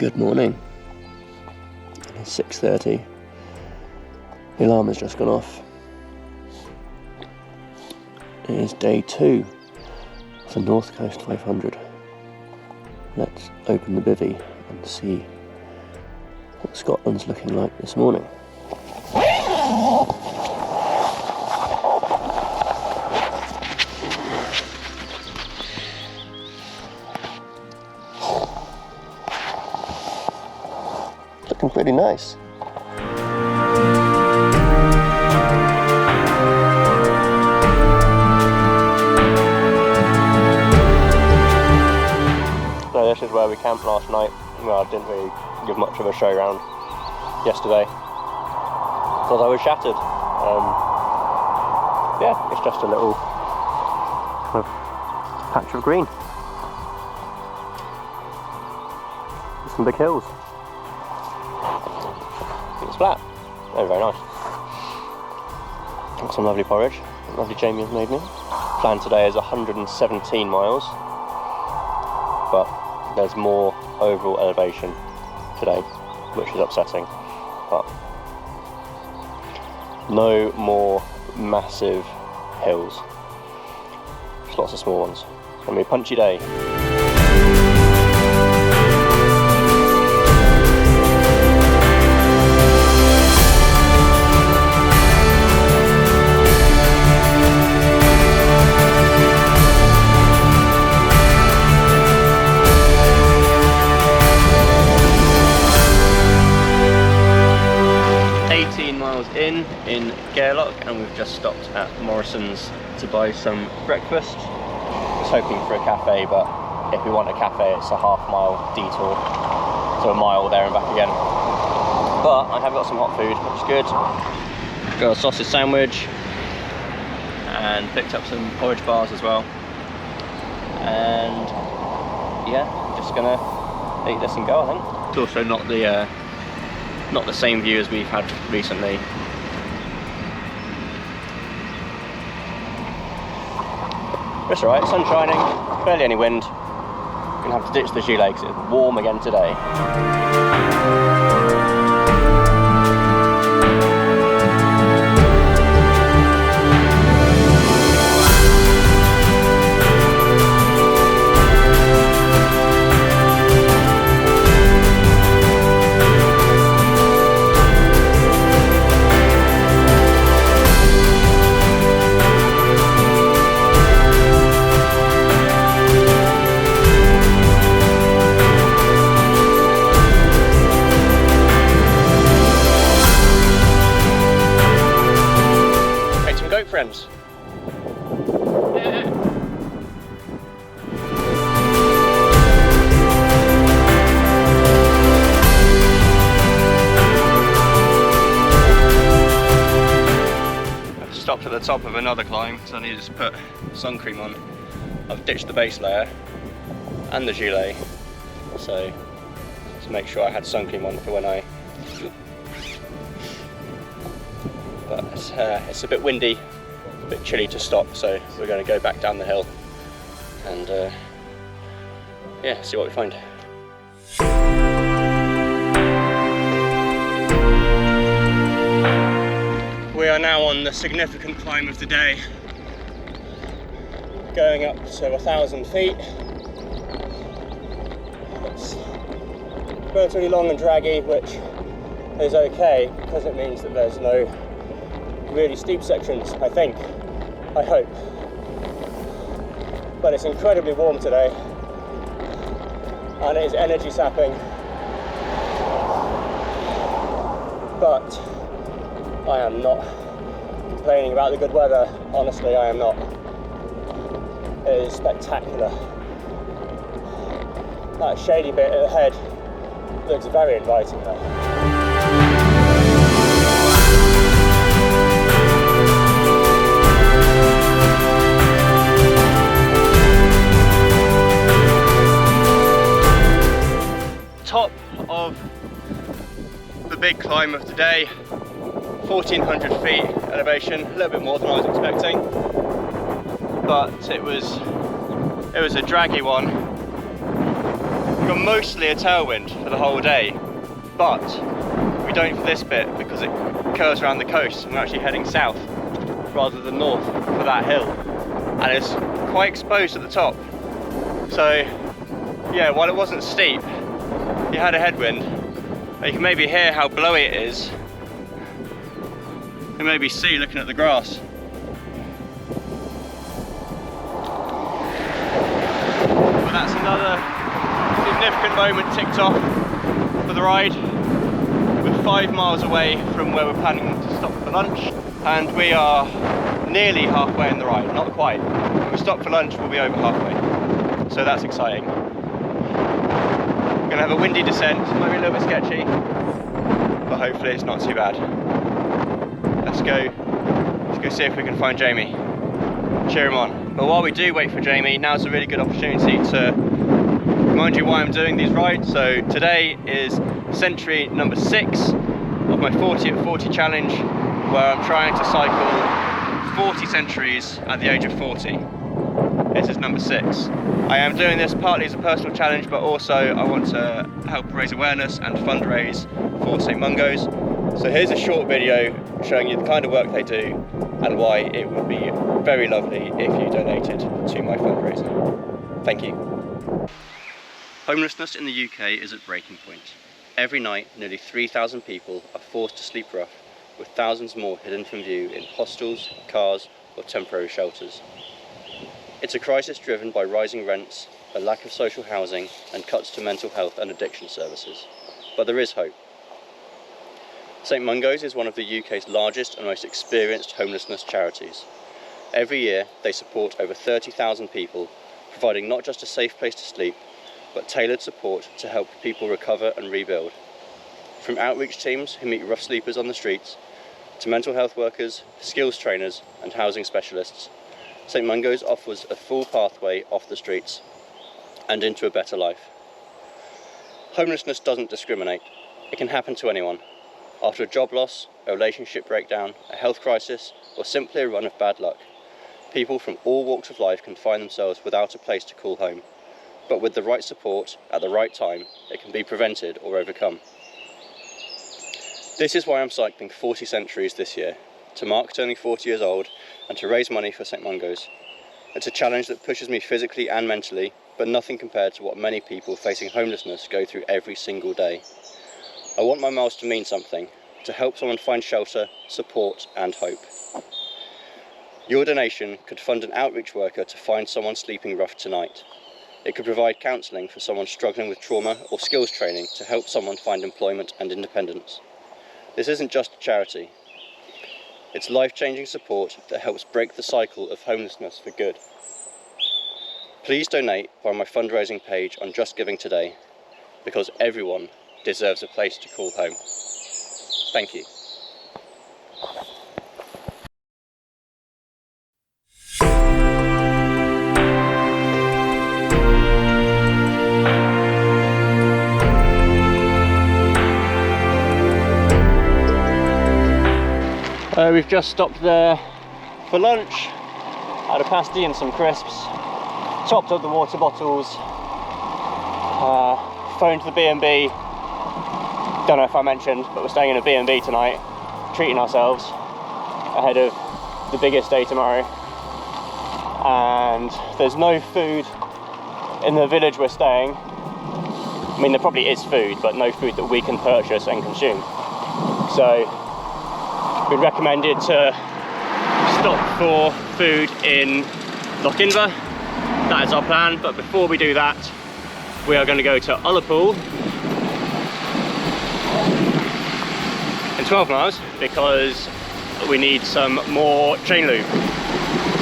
Good morning. It's 6:30. The alarm has just gone off. It is day 2 of the North Coast 500. Let's open the bivvy and see what Scotland's looking like this morning. Looking pretty nice. So this is where we camped last night. Well, I didn't really give much of a show round yesterday because I was shattered. Yeah, it's just a little kind of patch of green. Some big hills. It's flat. Very, very nice. Got some lovely porridge. Lovely Jamie has made me. Plan today is 117 miles, but there's more overall elevation today, which is upsetting. But no more massive hills. Just lots of small ones. It's gonna be a punchy day. 18 miles in Gairloch, and we've just stopped at Morrison's to buy some breakfast. I was hoping for a cafe, but if we want a cafe it's a half-mile detour, so a mile there and back again. But I have got some hot food, which is good. Got a sausage sandwich and picked up some porridge bars as well. And yeah, just gonna eat this and go, I think. It's also not the same view as we've had recently. It's alright, sun shining, barely any wind. Gonna have to ditch the gilet because it's warm again today. 'em goat friends. Yeah. I've stopped at the top of another climb, so I need to put sun cream on. I've ditched the base layer and the gilet, so to make sure I had sun cream on for when I. But it's a bit windy, a bit chilly to stop, so we're going to go back down the hill and yeah, see what we find. We are now on the significant climb of the day, going up to 1,000 feet. It's relatively long and draggy, which is okay because it means that there's no really steep sections, I think, I hope. But it's incredibly warm today and it is energy sapping, but I am not complaining about the good weather. Honestly, I am not. It is spectacular. That shady bit ahead looks very inviting though. Top of the big climb of the day, 1,400 feet elevation, a little bit more than I was expecting, but it was a draggy one. We've got mostly a tailwind for the whole day, but we don't for this bit because it curves around the coast and we're actually heading south rather than north for that hill, and it's quite exposed at the top. So yeah, while it wasn't steep, you had a headwind. You can maybe hear how blowy it is. You can maybe see looking at the grass. But that's another significant moment ticked off for the ride. We're 5 miles away from where we're planning to stop for lunch, and we are nearly halfway in the ride, not quite. When we stop for lunch, we'll be over halfway. So that's exciting. We're gonna have a windy descent, might be a little bit sketchy, but hopefully it's not too bad. Let's go see if we can find Jamie. Cheer him on. But while we do wait for Jamie, now's a really good opportunity to remind you why I'm doing these rides. So today is century number 6 of my 40 at 40 challenge, where I'm trying to cycle 40 centuries at the age of 40. This is number 6. I am doing this partly as a personal challenge, but also I want to help raise awareness and fundraise for St Mungo's. So here's a short video showing you the kind of work they do and why it would be very lovely if you donated to my fundraiser. Thank you. Homelessness in the UK is at breaking point. Every night, nearly 3,000 people are forced to sleep rough, with thousands more hidden from view in hostels, cars, or temporary shelters. It's a crisis driven by rising rents, a lack of social housing, and cuts to mental health and addiction services. But there is hope. St Mungo's is one of the UK's largest and most experienced homelessness charities. Every year, they support over 30,000 people, providing not just a safe place to sleep, but tailored support to help people recover and rebuild. From outreach teams who meet rough sleepers on the streets, to mental health workers, skills trainers, and housing specialists, St Mungo's offers a full pathway off the streets and into a better life. Homelessness doesn't discriminate. It can happen to anyone. After a job loss, a relationship breakdown, a health crisis, or simply a run of bad luck, people from all walks of life can find themselves without a place to call home. But with the right support, at the right time, it can be prevented or overcome. This is why I'm cycling 40 centuries this year, to mark turning 40 years old and to raise money for St Mungo's. It's a challenge that pushes me physically and mentally, but nothing compared to what many people facing homelessness go through every single day. I want my miles to mean something, to help someone find shelter, support and hope. Your donation could fund an outreach worker to find someone sleeping rough tonight. It could provide counselling for someone struggling with trauma or skills training to help someone find employment and independence. This isn't just a charity. It's life-changing support that helps break the cycle of homelessness for good. Please donate via my fundraising page on Just Giving today, because everyone deserves a place to call home. Thank you. We've just stopped there for lunch, had a pasty and some crisps, topped up the water bottles, phoned to the B&B. Don't know if I mentioned, but we're staying in a B&B tonight, treating ourselves ahead of the biggest day tomorrow. And there's no food in the village we're staying. I mean, there probably is food, but no food that we can purchase and consume. So we recommended to stop for food in Lochinver. That is our plan, but before we do that, we are going to go to Ullapool in 12 miles because we need some more chain lube.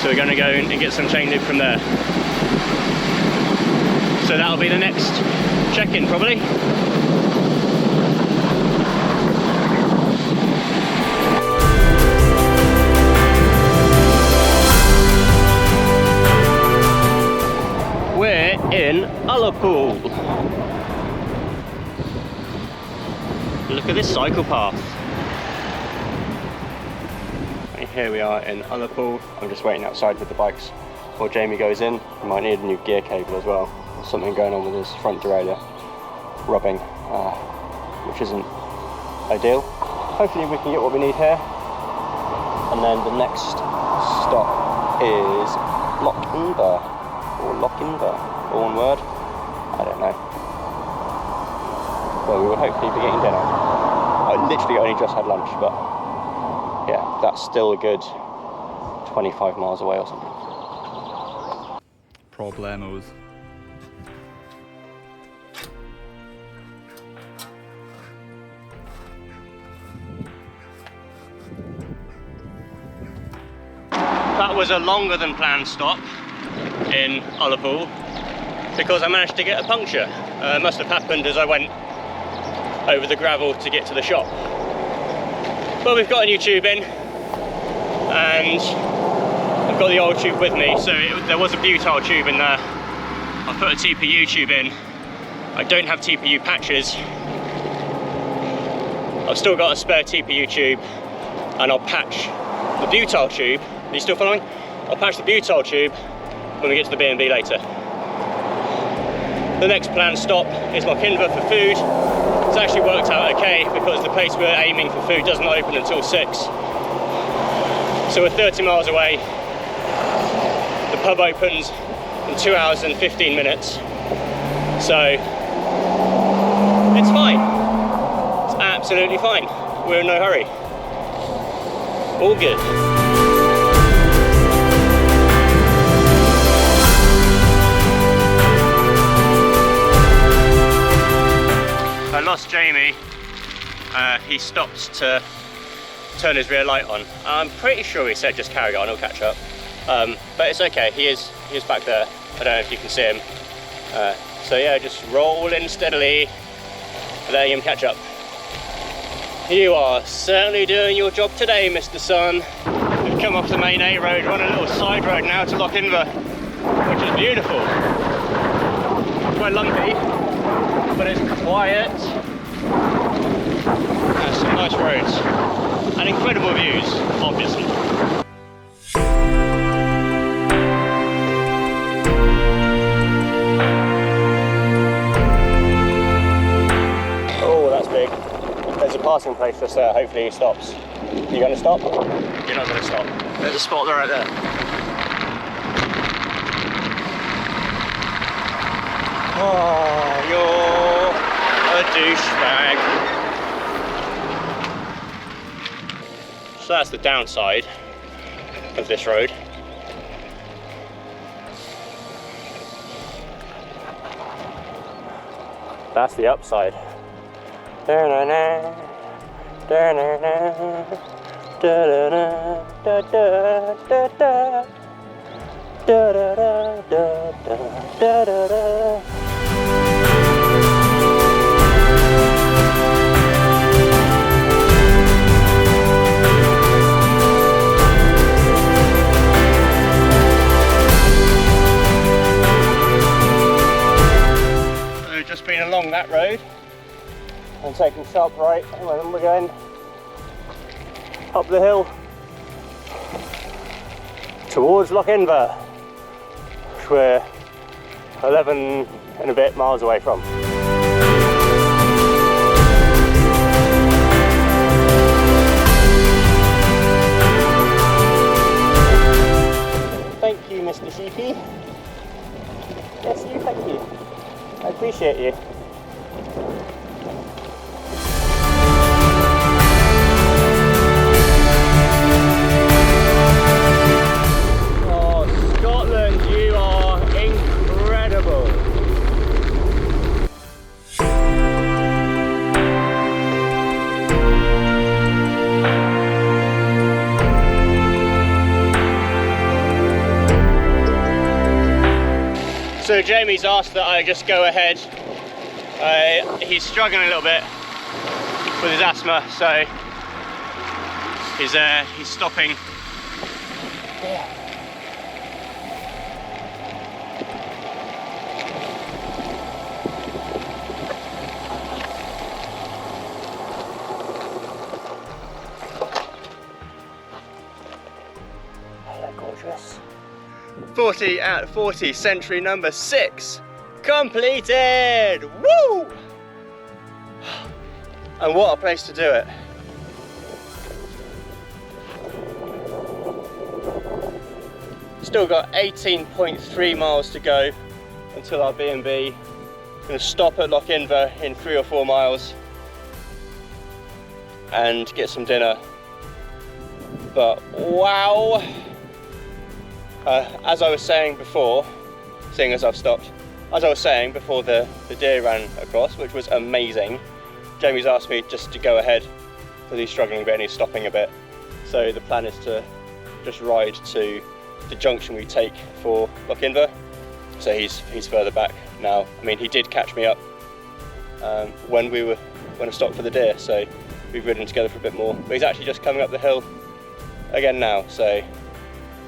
So we're going to go and get some chain lube from there. So that'll be the next check-in probably. We're in Ullapool. Look at this cycle path. And here we are in Ullapool. I'm just waiting outside with the bikes while Jamie goes in. He might need a new gear cable as well. There's something going on with his front derailleur. rubbing, which isn't ideal. Hopefully we can get what we need here. And then the next stop is Lochinver, or Lochinver, all one word, I don't know. Well, we will hopefully be getting dinner. I literally only just had lunch, but yeah, that's still a good 25 miles away or something. Problemos. That was a longer than planned stop in Ullapool because I managed to get a puncture. It must have happened as I went over the gravel to get to the shop. But we've got a new tube in and I've got the old tube with me, so there was a butyl tube in there. I've put a TPU tube in. I don't have TPU patches. I've still got a spare TPU tube and I'll patch the butyl tube. Are you still following? I'll patch the butyl tube when we get to the B&B later. The next planned stop is Lochinver for food. It's actually worked out okay because the place we're aiming for food doesn't open until 6. So we're 30 miles away. The pub opens in 2 hours and 15 minutes. So it's fine. It's absolutely fine. We're in no hurry. All good. I lost Jamie. He stopped to turn his rear light on. I'm pretty sure he said just carry on, he'll catch up. But it's okay, he is back there. I don't know if you can see him. So yeah, just rolling steadily, letting him catch up. You are certainly doing your job today, Mr. Sun. We've come off the main A road, we're on a little side road now to Lochinver, which is beautiful. It's quite lumpy, but it's quiet. There's some nice roads and incredible views, obviously. Oh, that's big. There's a passing place just there. Hopefully he stops. You going to stop? You're not going to stop. There's a spot right there. Oh, you're a douchebag. So that's the downside of this road. That's the upside. Da-na-na, da-na-na, da-da-na, da-da-da-da, da-da-da-da-da, da-da-da. Just been along that road and taking sharp right, and then we're going up the hill towards Lochinver, which we're 11 and a bit miles away from. Thank you, Mr. Sheepy. Yes, you, thank you. I appreciate you. Oh, Scotland, you are incredible. So Jamie's asked that I just go ahead. He's struggling a little bit with his asthma, so he's stopping. Yeah. Hello, gorgeous. 40 out of 40, century number 6 completed! Woo! And what a place to do it. Still got 18.3 miles to go until our B&B. Gonna stop at Lochinver in 3 or 4 miles and get some dinner. But wow, as I was saying before, seeing as I've stopped, as I was saying before the deer ran across, which was amazing, Jamie's asked me just to go ahead because he's struggling a bit and he's stopping a bit. So the plan is to just ride to the junction we take for Lochinver. So he's further back now. I mean, he did catch me up when I stopped for the deer, so we've ridden together for a bit more. But he's actually just coming up the hill again now, so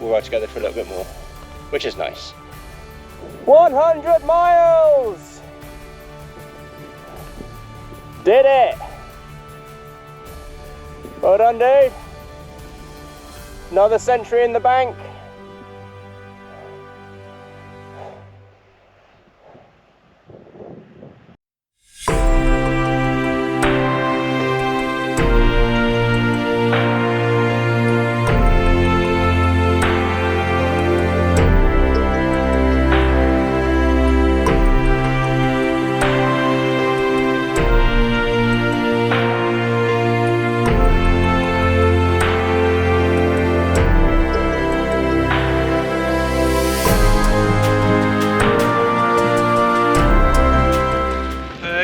we'll ride together for a little bit more, which is nice. 100 miles! Did it! Well done, dude. Another century in the bank.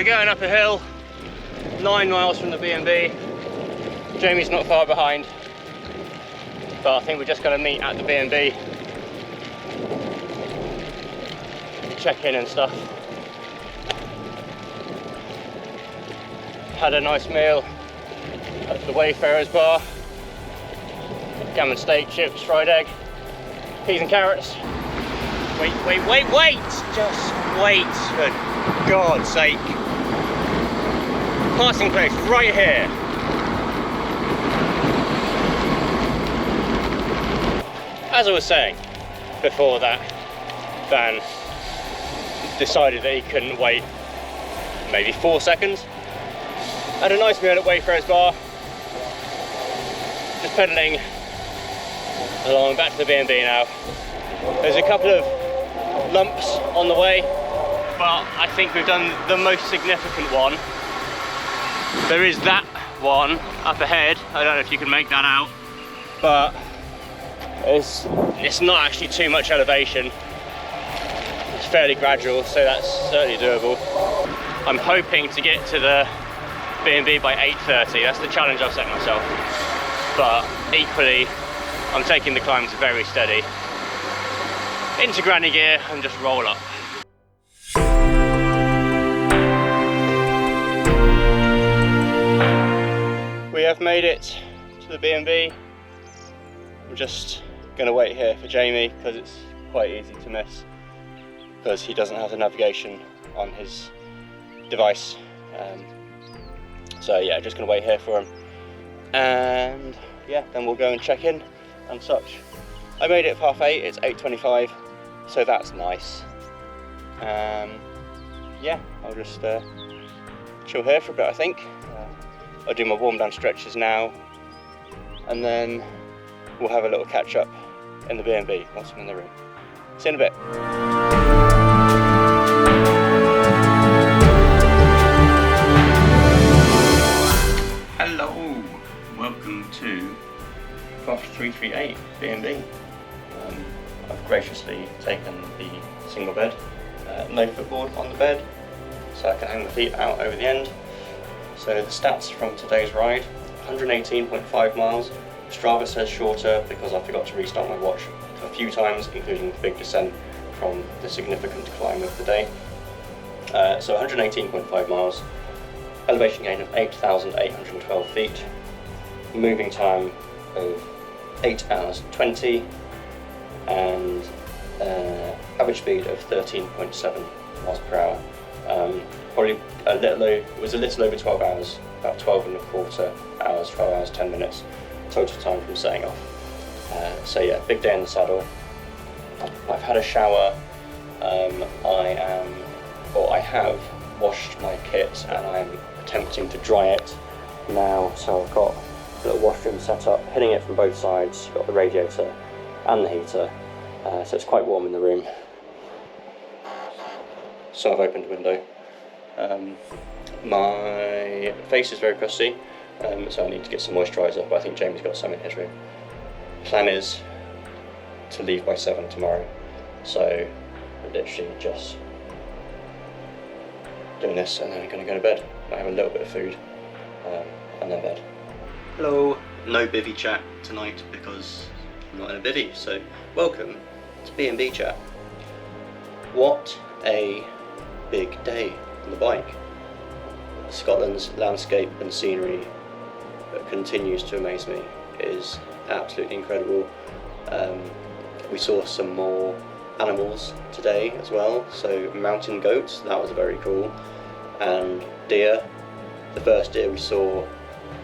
Going up a hill, 9 miles from the B&B. Jamie's not far behind, but I think we're just going to meet at the B&B, check in and stuff. Had a nice meal at the Wayfarers bar. Gammon steak, chips, fried egg, peas and carrots. Wait! Just wait, for God's sake. Passing place right here. As I was saying before, that van decided that he couldn't wait maybe 4 seconds. Had a nice meal at Wayfarers bar. Just pedalling along back to the B&B now. There's a couple of lumps on the way, but I think we've done the most significant one. There is that one up ahead. I don't know if you can make that out, but it's not actually too much elevation. It's fairly gradual, so that's certainly doable. I'm hoping to get to the B&B by 8:30. That's the challenge I've set myself. But equally, I'm taking the climbs very steady. Into granny gear and just roll up. We have made it to the B&B. I'm just going to wait here for Jamie because it's quite easy to miss because he doesn't have the navigation on his device. So yeah, just going to wait here for him, and yeah, then we'll go and check in and such. I made it at 8:30. It's 8:25, so that's nice. Yeah, I'll just chill here for a bit, I think. I'll do my warm down stretches now, and then we'll have a little catch up in the B&B once I'm in the room. See you in a bit. Hello, welcome to Path 338 B&B. I've graciously taken the single bed, no footboard on the bed, so I can hang my feet out over the end. So the stats from today's ride: 118.5 miles. Strava says shorter because I forgot to restart my watch a few times, including the big descent from the significant climb of the day. So 118.5 miles, elevation gain of 8,812 feet, moving time of 8 hours 20, and average speed of 13.7 miles per hour. Probably it was a little over 12 hours, about 12 and a quarter hours, 12 hours 10 minutes total time from setting off. So yeah, big day in the saddle. I've had a shower. I have washed my kit and I'm attempting to dry it now, so I've got a little washroom set up, hitting it from both sides. You've got the radiator and the heater, so it's quite warm in the room. So I've opened a window. My face is very crusty, so I need to get some moisturiser, but I think Jamie's got some in his room. Plan is to leave by 7 tomorrow, so literally just doing this and then I'm going to go to bed. I have a little bit of food and then bed. Hello, no bivvy chat tonight because I'm not in a bivvy, so welcome to B&B chat. What a big day on the bike. Scotland's landscape and scenery that continues to amaze me. It is absolutely incredible. We saw some more animals today as well, so mountain goats, that was very cool, and deer. The first deer we saw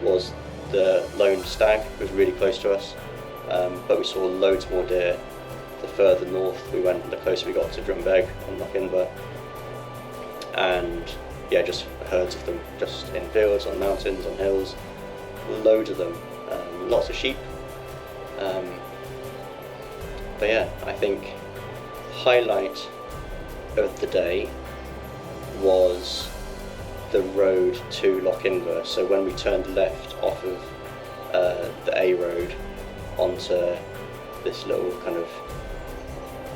was the lone stag, it was really close to us, but we saw loads more deer the further north we went, the closer we got to Drumbeg and Lochinver, and yeah, just herds of them, just in fields, on mountains, on hills, loads of them, lots of sheep. But yeah, I think highlight of the day was the road to Lochinver. So when we turned left off of the A road onto this little kind of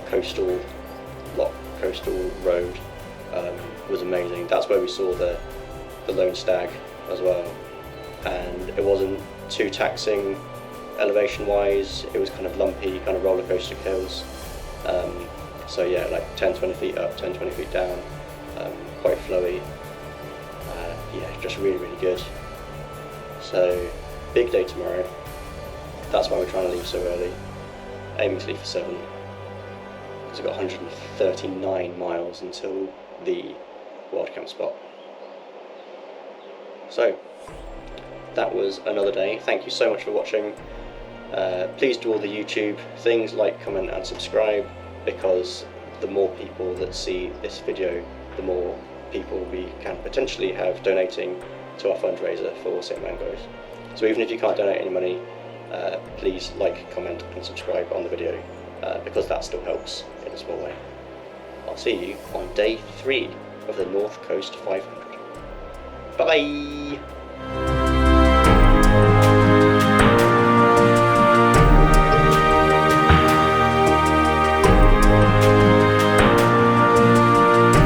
coastal road, was amazing. That's where we saw the lone stag as well, and it wasn't too taxing elevation wise. It was kind of lumpy, kind of roller coaster hills. So yeah, like 10-20 feet up, 10-20 feet down, quite flowy. Yeah, just really good. So big day tomorrow. That's why we're trying to leave so early, aiming to leave for 7, because we've got 139 miles until the wild camp spot. So that was another day. Thank you so much for watching. Please do all the YouTube things, like, comment and subscribe, because the more people that see this video, the more people we can potentially have donating to our fundraiser for St Mungo's. So even if you can't donate any money, please like, comment and subscribe on the video, because that still helps in a small way. I'll see you on day 3 of the North Coast 500. Bye bye!